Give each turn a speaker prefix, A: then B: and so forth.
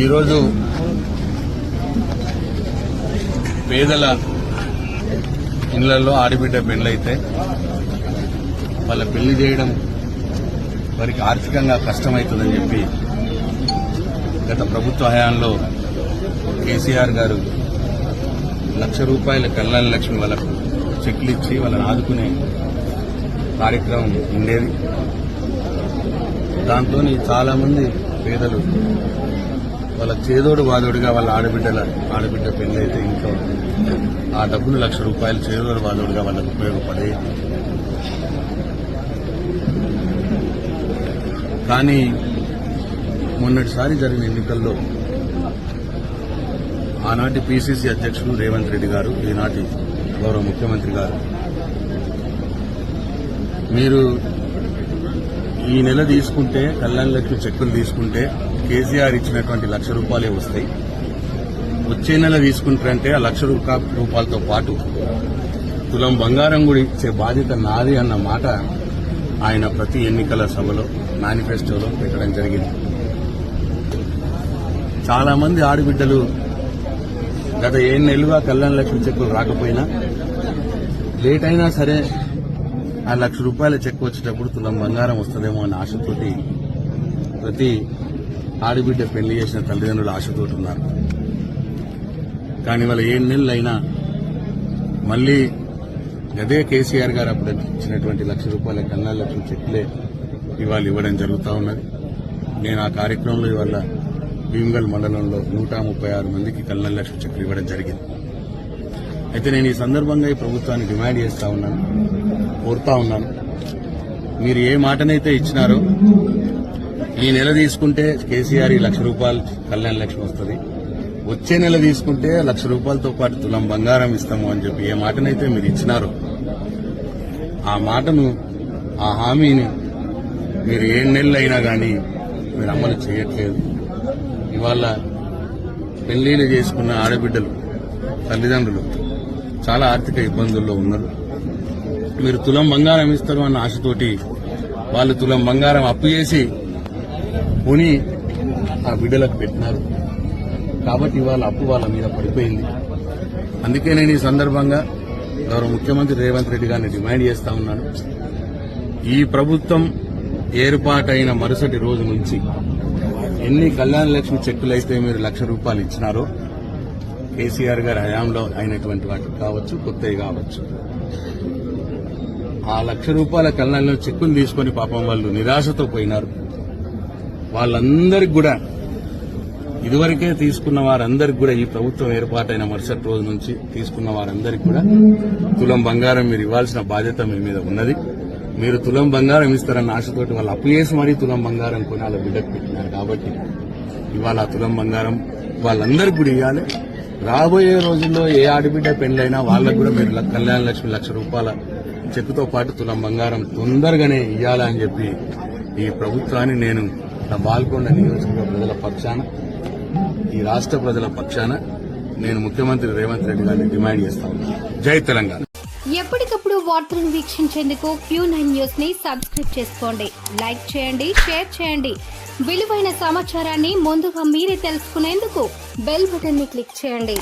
A: ఈరోజు పేదల ఇళ్లలో ఆడబిడ్డ పెళ్లైతే వాళ్ళ పెళ్లి చేయడం వారికి ఆర్థికంగా కష్టమవుతుందని చెప్పి గత ప్రభుత్వ హయాంలో కేసీఆర్ గారు ₹1,00,000 కళ్యాణ లక్ష్మి వాళ్ళకు చెక్లు ఇచ్చి వాళ్ళని ఆదుకునే కార్యక్రమం ఉండేది. దాంతో చాలా మంది పేదలు వాళ్ళ చేదోడు వాదోడుగా వాళ్ళ ఆడబిడ్డ పెళ్లి అయితే ఇంట్లో ఆ డబ్బులు ₹1,00,000 చేదోడు వాదోడుగా వాళ్ళకు ఉపయోగపడేది. కానీ మొన్నటిసారి జరిగిన ఎన్నికల్లో ఆనాటి పీసీసీ అధ్యక్షుడు రేవంత్ రెడ్డి గారు, ఈనాటి గౌరవ ముఖ్యమంత్రి గారు, మీరు ఈ నెల తీసుకుంటే కళ్యాణ లక్ష్మి చెక్కులు తీసుకుంటే కేసీఆర్ ఇచ్చినటువంటి ₹1,00,000 వస్తాయి, వచ్చే నెల తీసుకుంటారంటే ఆ ₹1,00,000తో పాటు తులం బంగారం కూడా ఇచ్చే బాధ్యత నాది అన్న మాట ఆయన ప్రతి ఎన్నికల సభలో మేనిఫెస్టోలో పెట్టడం జరిగింది. చాలా మంది ఆడబిడ్డలు గత 7 నెలలుగా కళ్యాణ లక్ష్మి చెక్కులు రాకపోయినా లేట్ అయినా సరే ఆ ₹1,00,000 చెక్ వచ్చేటప్పుడు తులం బంగారం వస్తుందేమో అన్న ఆశతోటి ప్రతి ఆడబిడ్డ పెళ్లి చేసిన తల్లిదండ్రులు ఆశతోటి ఉన్నారు. కానీ వాళ్ళ 7 నెలలు అయినా మళ్లీ గదే కేసీఆర్ గారు అప్పుడు ఇచ్చినటువంటి ₹1,00,000 కళ్యాణ లక్ష్మి చెక్కులే ఇవాళ ఇవ్వడం జరుగుతూ ఉన్నది. నేను ఆ కార్యక్రమంలో ఇవాళ భీమ్గల్ మండలంలో 136 మందికి కళ్యాణ లక్ష్మి చెక్కులు ఇవ్వడం జరిగింది. అయితే నేను ఈ సందర్భంగా ఈ ప్రభుత్వాన్ని డిమాండ్ చేస్తా ఉన్నాను, కోరుతా ఉన్నాను, మీరు ఏ మాటనైతే ఇచ్చినారో ఈ నెల తీసుకుంటే కేసీఆర్ ₹1,00,000 కళ్యాణ లక్ష్మి వస్తుంది, వచ్చే నెల తీసుకుంటే ₹1,00,000తో పాటు తులం బంగారం ఇస్తాము అని చెప్పి ఏ మాటనైతే మీరు ఇచ్చినారో ఆ మాటను, ఆ హామీని మీరు 7 నెలలు అయినా కానీ మీరు అమలు చేయట్లేదు. ఇవాళ పెళ్లిళ్లు చేసుకున్న ఆడబిడ్డలు తల్లిదండ్రులు చాలా ఆర్థిక ఇబ్బందుల్లో ఉన్నారు. మీరు తులం బంగారం ఇస్తారు అన్న ఆశతోటి వాళ్ళు తులం బంగారం అప్పు చేసి కొని ఆ బిడ్డలకు పెట్టినారు. కాబట్టి ఇవాళ అప్పు వాళ్ళ మీద పడిపోయింది. అందుకే నేను ఈ సందర్భంగా గౌరవ ముఖ్యమంత్రి రేవంత్ రెడ్డి గారిని డిమాండ్ చేస్తా ఉన్నాను, ఈ ప్రభుత్వం ఏర్పాటైన మరుసటి రోజు నుంచి ఎన్ని కళ్యాణ లక్ష్మి చెక్కులైతే మీరు ₹1,00,000 ఇచ్చినారో కేసీఆర్ గారి హయాంలో అయినటువంటి వాటికి కావచ్చు, కొత్తవి కావచ్చు, ఆ ₹1,00,000 కళ్యాణ చెక్కులు తీసుకుని పాపం వాళ్ళు నిరాశతో పోయినారు. వాళ్ళందరికీ కూడా ఇదివరకే తీసుకున్న వారందరికీ కూడా ఈ ప్రభుత్వం ఏర్పాటైన మరుసటి రోజు నుంచి తీసుకున్న వారందరికీ కూడా తులం బంగారం మీరు ఇవ్వాల్సిన బాధ్యత మీ మీద ఉన్నది. మీరు తులం బంగారం ఇస్తారన్న ఆశతోటి వాళ్ళు అప్పు చేసి మరీ తులం బంగారం కొని వాళ్ళ బిడ్డకు పెట్టినారు. కాబట్టి ఇవాళ ఆ తులం బంగారం వాళ్ళందరికీ కూడా ఇవ్వాలి. రాబోయే రోజుల్లో ఏ ఆడబిడ్డ పెళ్లైనా వాళ్ళకు కూడా మీరు కళ్యాణ లక్ష్మి ₹1,00,000 చెక్కుతో పాటు తులం బంగారం తొందరగానే ఇవ్వాలని చెప్పి ఈ ప్రభుత్వాన్ని నేను నా బాల్కొండ నియోజకవర్గ ప్రజల పక్షాన, ఈ రాష్ట్ర ప్రజల పక్షాన నేను ముఖ్యమంత్రి రేవంత్ రెడ్డి గారిని డిమాండ్ చేస్తా ఉన్నాను. జై తెలంగాణ.
B: ఎప్పటికప్పుడు వార్తలను వీక్షించేందుకు Q9 న్యూస్ ని సబ్స్క్రైబ్ చేసుకోండి, లైక్ చేయండి, షేర్ చేయండి. విలువైన సమాచారాన్ని ముందుగా మీరే తెలుసుకునేందుకు బెల్ బటన్ ని క్లిక్ చేయండి.